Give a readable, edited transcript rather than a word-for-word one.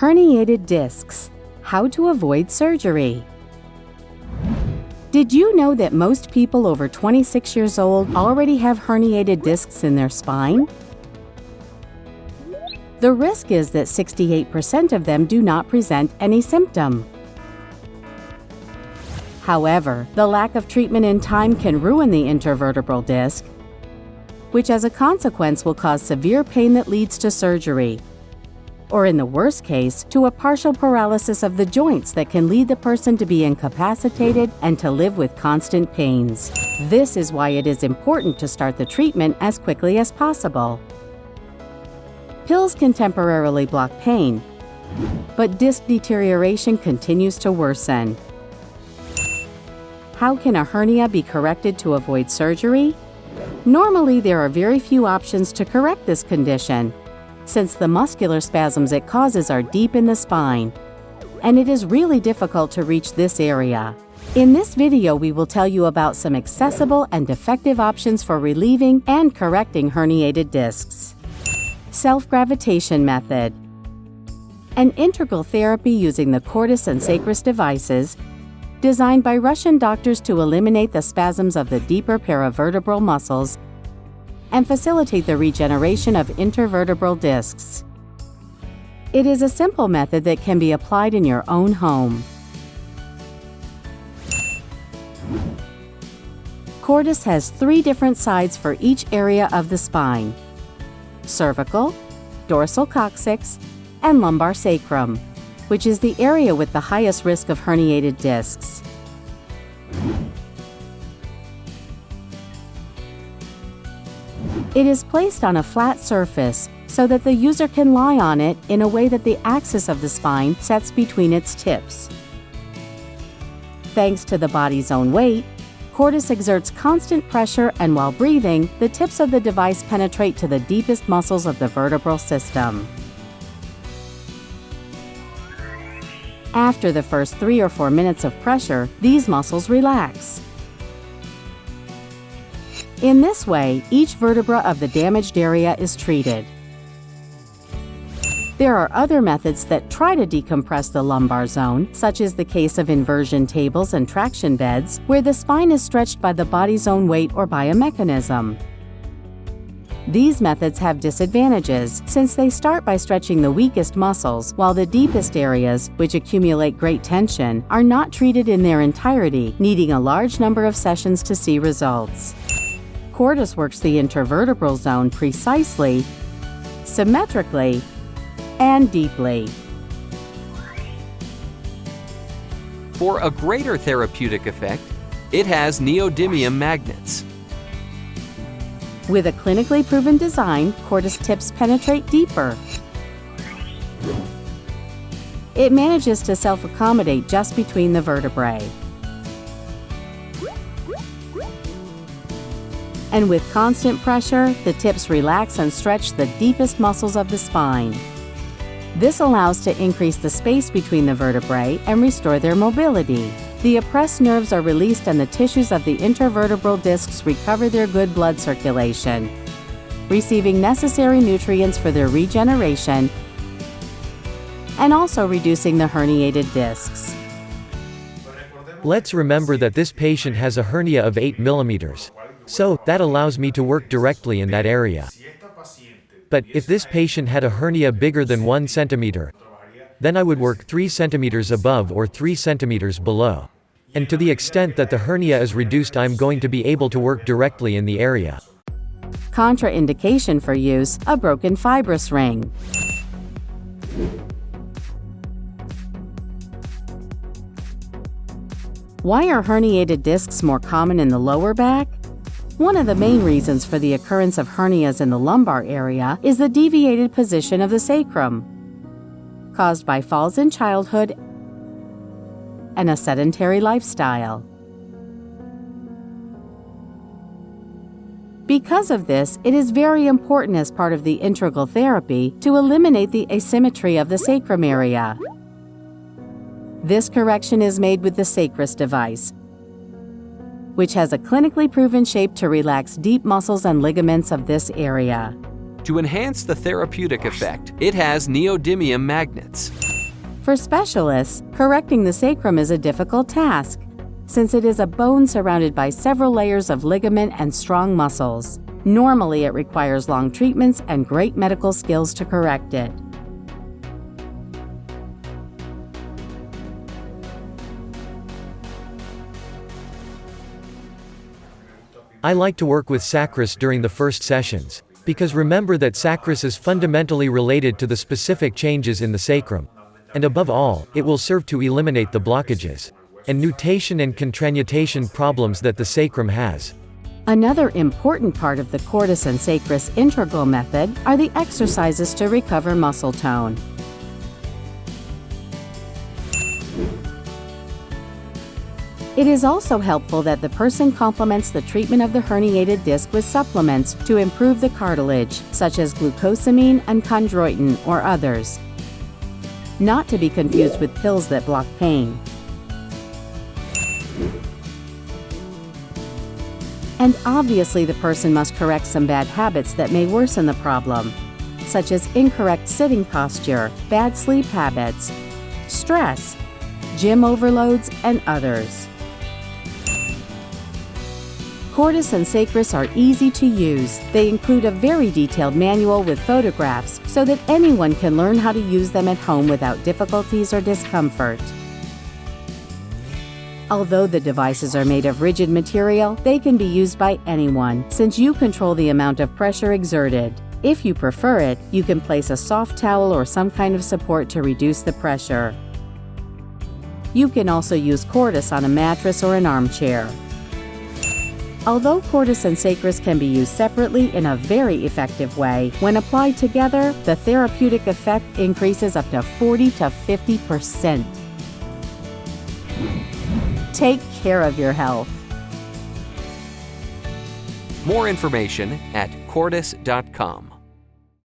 Herniated discs. How to avoid surgery. Did you know that most people over 26 years old already have herniated discs in their spine? The risk is that 68% of them do not present any symptom. However, the lack of treatment in time can ruin the intervertebral disc, which as a consequence will cause severe pain that leads to surgery, or in the worst case, to a partial paralysis of the joints that can lead the person to be incapacitated and to live with constant pains. This is why it is important to start the treatment as quickly as possible. Pills can temporarily block pain, but disc deterioration continues to worsen. How can a hernia be corrected to avoid surgery? Normally, there are very few options to correct this condition, since the muscular spasms it causes are deep in the spine, and it is really difficult to reach this area. In this video, we will tell you about some accessible and effective options for relieving and correcting herniated discs. Self-gravitation method. An integral therapy using the CORDUS and SACRUS devices, designed by Russian doctors to eliminate the spasms of the deeper paravertebral muscles and facilitate the regeneration of intervertebral discs. It is a simple method that can be applied in your own home. CORDUS has 3 different sides for each area of the spine: cervical, dorsal coccyx, and lumbar sacrum, which is the area with the highest risk of herniated discs. It is placed on a flat surface so that the user can lie on it in a way that the axis of the spine sets between its tips. Thanks to the body's own weight, CORDUS exerts constant pressure, and while breathing, the tips of the device penetrate to the deepest muscles of the vertebral system. After the first 3 or 4 minutes of pressure, these muscles relax. In this way, each vertebra of the damaged area is treated. There are other methods that try to decompress the lumbar zone, such as the case of inversion tables and traction beds, where the spine is stretched by the body's own weight or by a mechanism. These methods have disadvantages, since they start by stretching the weakest muscles, while the deepest areas, which accumulate great tension, are not treated in their entirety, needing a large number of sessions to see results. CORDUS works the intervertebral zone precisely, symmetrically, and deeply. For a greater therapeutic effect, it has neodymium magnets. With a clinically proven design, CORDUS tips penetrate deeper. It manages to self-accommodate just between the vertebrae. And with constant pressure, the tips relax and stretch the deepest muscles of the spine. This allows to increase the space between the vertebrae and restore their mobility. The oppressed nerves are released and the tissues of the intervertebral discs recover their good blood circulation, receiving necessary nutrients for their regeneration and also reducing the herniated discs. Let's remember that this patient has a hernia of 8 millimeters. So, that allows me to work directly in that area. But if this patient had a hernia bigger than 1 centimeter, then I would work 3 centimeters above or 3 centimeters below. And to the extent that the hernia is reduced, I'm going to be able to work directly in the area. Contraindication for use: a broken fibrous ring. Why are herniated discs more common in the lower back? One of the main reasons for the occurrence of hernias in the lumbar area is the deviated position of the sacrum, caused by falls in childhood and a sedentary lifestyle. Because of this, it is very important as part of the integral therapy to eliminate the asymmetry of the sacrum area. This correction is made with the SACRUS device, which has a clinically proven shape to relax deep muscles and ligaments of this area. To enhance the therapeutic effect, it has neodymium magnets. For specialists, correcting the sacrum is a difficult task, since it is a bone surrounded by several layers of ligament and strong muscles. Normally, it requires long treatments and great medical skills to correct it. I like to work with SACRUS during the first sessions, because remember that SACRUS is fundamentally related to the specific changes in the sacrum. And above all, it will serve to eliminate the blockages and nutation and contranutation problems that the sacrum has. Another important part of the CORDUS and SACRUS integral method are the exercises to recover muscle tone. It is also helpful that the person complements the treatment of the herniated disc with supplements to improve the cartilage, such as glucosamine and chondroitin or others. Not to be confused with pills that block pain. And obviously the person must correct some bad habits that may worsen the problem, such as incorrect sitting posture, bad sleep habits, stress, gym overloads, and others. CORDUS and SACRUS are easy to use. They include a very detailed manual with photographs so that anyone can learn how to use them at home without difficulties or discomfort. Although the devices are made of rigid material, they can be used by anyone, since you control the amount of pressure exerted. If you prefer it, you can place a soft towel or some kind of support to reduce the pressure. You can also use CORDUS on a mattress or an armchair. Although CORDUS and SACRUS can be used separately in a very effective way, when applied together, the therapeutic effect increases up to 40 to 50%. Take care of your health. More information at cordus.com.